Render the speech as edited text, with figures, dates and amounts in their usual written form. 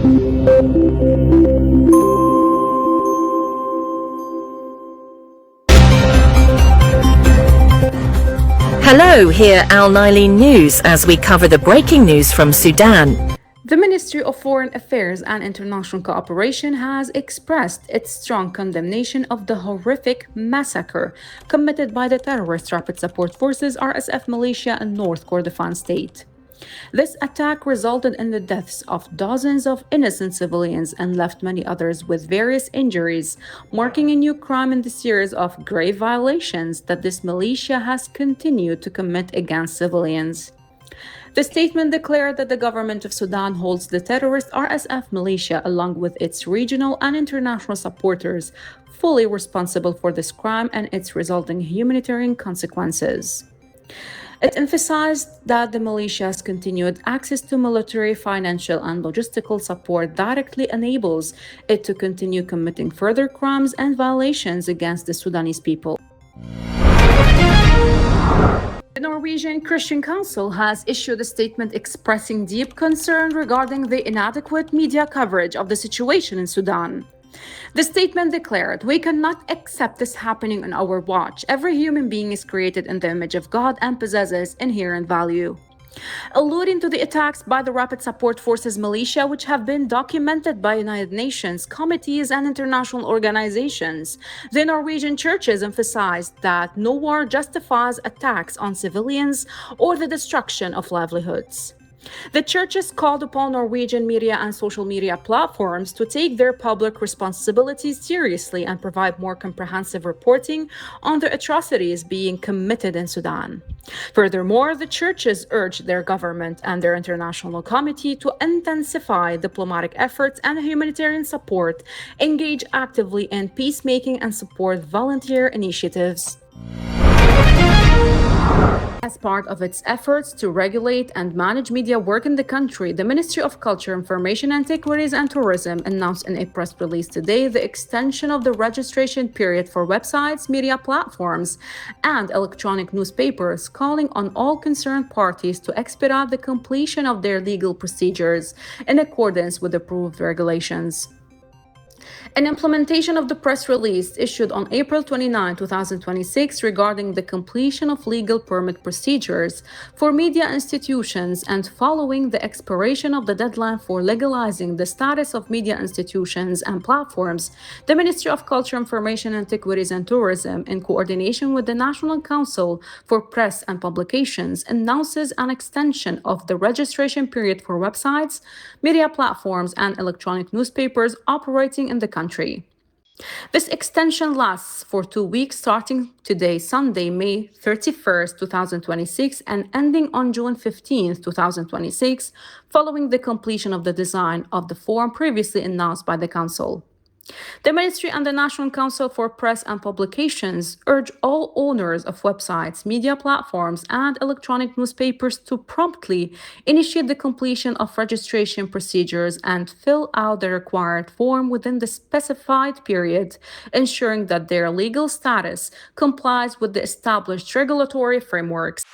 Hello, here Al Nilein News as we cover the breaking news from Sudan. The Ministry of Foreign Affairs and International Cooperation has expressed its strong condemnation of the horrific massacre committed by the terrorist Rapid Support Forces RSF militia in North Kordofan state. This attack resulted in the deaths of dozens of innocent civilians and left many others with various injuries, marking a new crime in the series of grave violations that this militia has continued to commit against civilians. The statement declared that the government of Sudan holds the terrorist RSF militia, along with its regional and international supporters, fully responsible for this crime and its resulting humanitarian consequences. It emphasized that the militia's continued access to military, financial, and logistical support directly enables it to continue committing further crimes and violations against the Sudanese people. The Norwegian Christian Council has issued a statement expressing deep concern regarding the inadequate media coverage of the situation in Sudan. The statement declared, "We cannot accept this happening on our watch. Every human being is created in the image of God and possesses inherent value." Alluding to the attacks by the Rapid Support Forces militia, which have been documented by United Nations committees and international organizations, the Norwegian churches emphasized that no war justifies attacks on civilians or the destruction of livelihoods. The churches called upon Norwegian media and social media platforms to take their public responsibilities seriously and provide more comprehensive reporting on the atrocities being committed in Sudan. Furthermore, the churches urged their government and their international committee to intensify diplomatic efforts and humanitarian support, engage actively in peacemaking, and support volunteer initiatives. As part of its efforts to regulate and manage media work in the country, the Ministry of Culture, Information, Antiquities and Tourism announced in a press release today the extension of the registration period for websites, media platforms, and electronic newspapers, calling on all concerned parties to expedite the completion of their legal procedures in accordance with approved regulations. An implementation of the press release issued on April 29, 2026 regarding the completion of legal permit procedures for media institutions and following the expiration of the deadline for legalizing the status of media institutions and platforms, the Ministry of Culture, Information, Antiquities and Tourism, in coordination with the National Council for Press and Publications, announces an extension of the registration period for websites, media platforms, and electronic newspapers operating in the country. This extension lasts for 2 weeks starting today, Sunday, May 31st, 2026, and ending on June 15th, 2026, following the completion of the design of the form previously announced by the Council. The Ministry and the National Council for Press and Publications urge all owners of websites, media platforms, and electronic newspapers to promptly initiate the completion of registration procedures and fill out the required form within the specified period, ensuring that their legal status complies with the established regulatory frameworks.